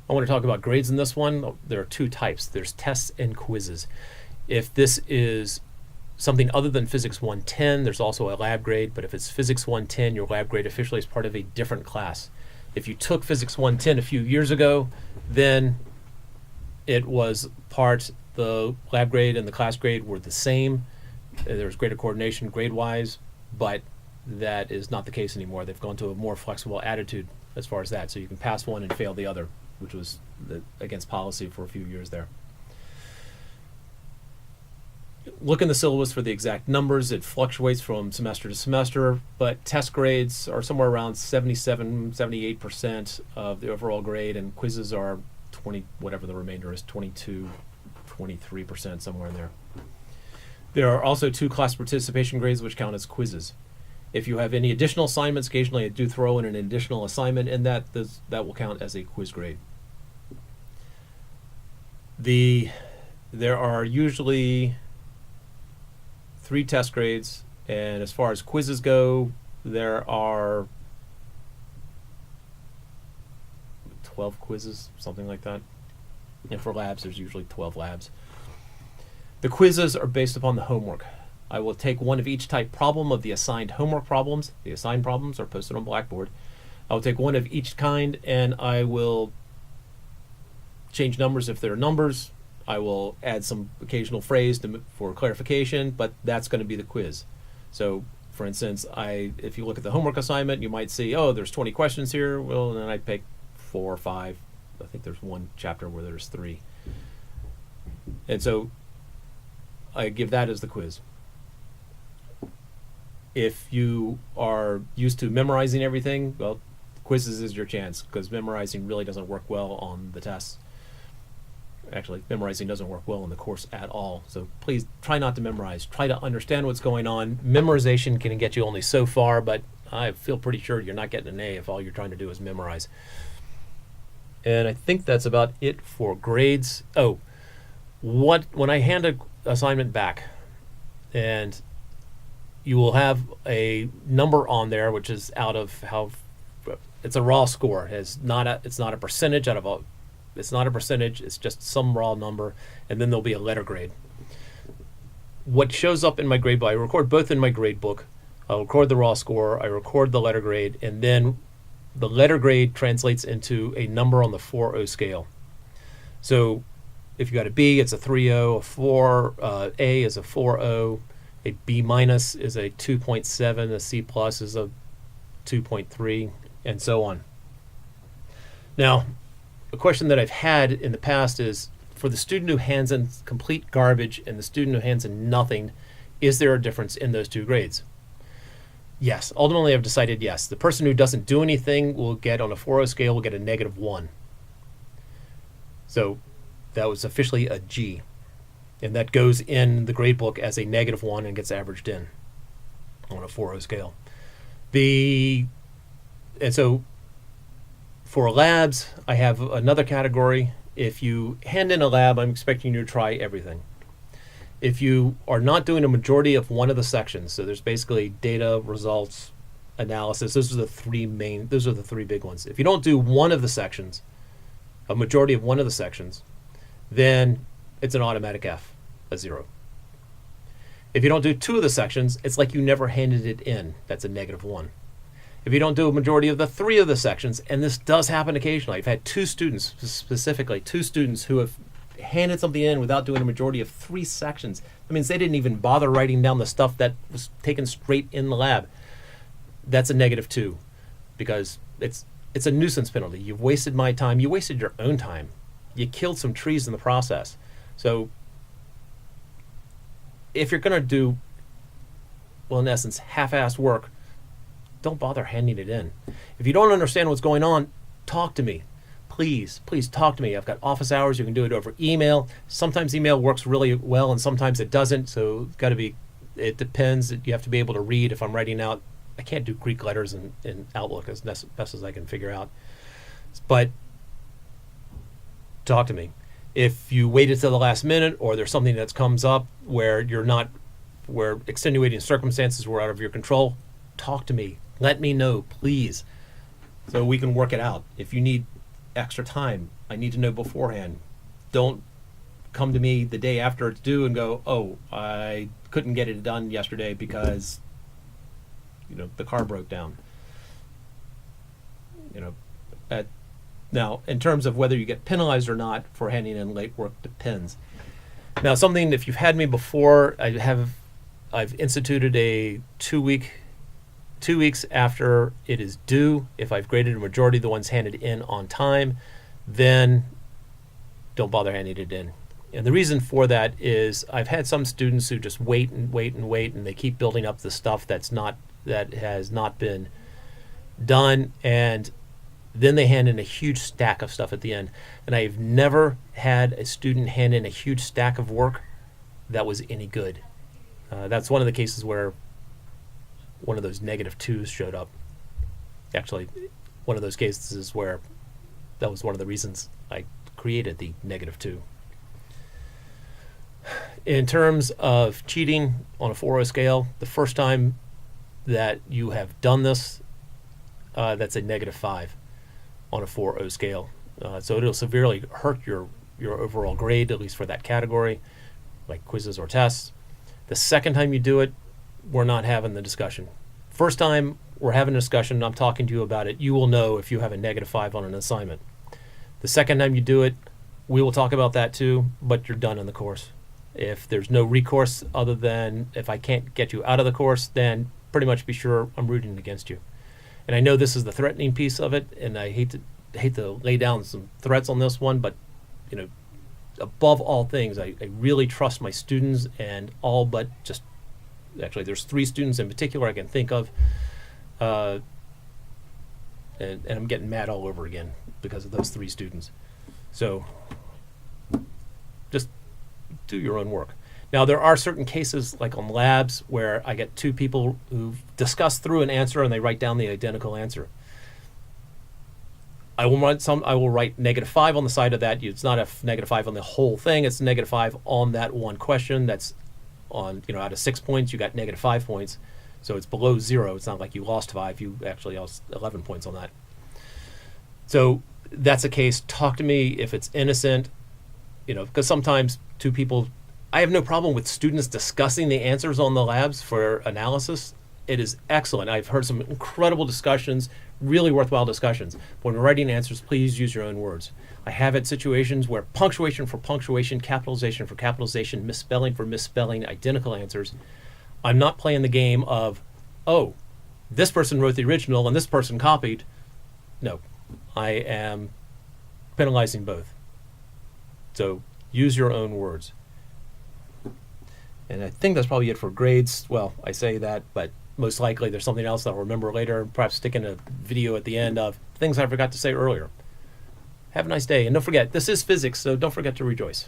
I want to talk about grades in this one. There are two types. There's tests and quizzes. If this is something other than Physics 110, there's also a lab grade, but if it's Physics 110, your lab grade officially is part of a different class. If you took Physics 110 a few years ago, then it was the lab grade and the class grade were the same. There was greater coordination grade-wise, but that is not the case anymore. They've gone to a more flexible attitude as far as that, so you can pass one and fail the other, which was against policy for a few years there. Look in the syllabus for the exact numbers. It fluctuates from semester to semester, but test grades are somewhere around 77, 78% of the overall grade, and quizzes are 20, whatever the remainder is, 22, 23%, somewhere in there. There are also two class participation grades which count as quizzes. If you have any additional assignments, occasionally I do throw in an additional assignment, and that will count as a quiz grade. There are usually 3 test grades, and as far as quizzes go, there are 12 quizzes, something like that. And for labs, there's usually 12 labs. The quizzes are based upon the homework. I will take one of each type problem of the assigned homework problems. The assigned problems are posted on Blackboard. I will take one of each kind, and I will change numbers if there are numbers. I will add some occasional phrase for clarification, but that's going to be the quiz. So, for instance, if you look at the homework assignment, you might see, oh, there's 20 questions here. Well, then I pick 4 or 5. I think there's one chapter where there's 3. And so I give that as the quiz. If you are used to memorizing everything, well, quizzes is your chance, because memorizing really doesn't work well on the tests. Actually, memorizing doesn't work well in the course at all. So please try not to memorize. Try to understand what's going on. Memorization can get you only so far, but I feel pretty sure you're not getting an A if all you're trying to do is memorize. And I think that's about it for grades. Oh, when I hand an assignment back, and you will have a number on there, which is out of how it's a raw score. It's not a percentage out of it's not a percentage. It's just some raw number, and then there'll be a letter grade. What shows up in my grade book, I record both in my grade book. I record the raw score. I record the letter grade, and then the letter grade translates into a number on the 4.0 scale. So if you got a B, it's a 3.0. A 4, A is a 4.0. A B minus is a 2.7. A C plus is a 2.3, and so on. Now, a question that I've had in the past is, for the student who hands in complete garbage and the student who hands in nothing, is there a difference in those two grades? Yes. Ultimately, I've decided yes. The person who doesn't do anything will get, on a 4.0 scale, will get a -1. So that was officially a G. And that goes in the grade book as a -1 and gets averaged in on a 4.0 scale. And so for labs, I have another category. If you hand in a lab, I'm expecting you to try everything. If you are not doing a majority of one of the sections, so there's basically data, results, analysis, those are the three big ones. If you don't do one of the sections, a majority of one of the sections, then it's an automatic F, a 0. If you don't do 2 of the sections, it's like you never handed it in. That's a -1. If you don't do a majority of the 3 of the sections, and this does happen occasionally, I've had 2 students who have handed something in without doing a majority of 3 sections. That means they didn't even bother writing down the stuff that was taken straight in the lab. That's a -2, because it's a nuisance penalty. You've wasted my time. You wasted your own time. You killed some trees in the process. So if you're going to do, well, in essence, half-assed work, don't bother handing it in. If you don't understand what's going on, talk to me. Please talk to me. I've got office hours. You can do it over email. Sometimes email works really well, and sometimes it doesn't. So it depends. You have to be able to read. If I'm writing out, I can't do Greek letters in Outlook as best as I can figure out. But talk to me. If you waited till the last minute, or there's something that comes up where where extenuating circumstances were out of your control, talk to me. Let me know, please, so we can work it out. If you need extra time. I need to know beforehand. Don't come to me the day after it's due and go, oh, I couldn't get it done yesterday because, the car broke down. Now, in terms of whether you get penalized or not for handing in late work, depends. Now, something, if you've had me before, I've instituted a 2 weeks after it is due. If I've graded a majority of the ones handed in on time, then don't bother handing it in. And the reason for that is I've had some students who just wait, and they keep building up the stuff that has not been done, and then they hand in a huge stack of stuff at the end. And I've never had a student hand in a huge stack of work that was any good. That's one of the cases where one of those -2s showed up. Actually, one of those cases is where that was one of the reasons I created the -2. In terms of cheating on a 4.0 scale, the first time that you have done this, that's a -5 on a 4.0 scale. So it'll severely hurt your overall grade, at least for that category, like quizzes or tests. The second time you do it, we're not having the discussion. First time we're having a discussion, I'm talking to you about it, you will know if you have a -5 on an assignment. The second time you do it, we will talk about that too, but you're done in the course. If there's no recourse other than if I can't get you out of the course, then pretty much be sure I'm rooting against you. And I know this is the threatening piece of it, and I hate to lay down some threats on this one, but above all things, I really trust my students, and all but just actually there's 3 students in particular I can think of, and I'm getting mad all over again because of those 3 students. So just do your own work. Now, there are certain cases, like on labs, where I get 2 people who discuss through an answer and they write down the identical answer. I will write -5 on the side of that. It's not a -5 on the whole thing. It's -5 on that one question. That's on, out of 6 points, you got -5 points. So it's below 0. It's not like you lost 5. You actually lost 11 points on that. So that's a case. Talk to me if it's innocent, because sometimes 2 people, I have no problem with students discussing the answers on the labs for analysis. It is excellent. I've heard some incredible discussions, really worthwhile discussions. When we're writing answers, please use your own words. I have had situations where punctuation for punctuation, capitalization for capitalization, misspelling for misspelling, identical answers. I'm not playing the game of, oh, this person wrote the original and this person copied. No, I am penalizing both. So use your own words. And I think that's probably it for grades. Well, I say that, but most likely there's something else that I'll remember later, perhaps stick in a video at the end of things I forgot to say earlier. Have a nice day, and don't forget, this is physics, so don't forget to rejoice.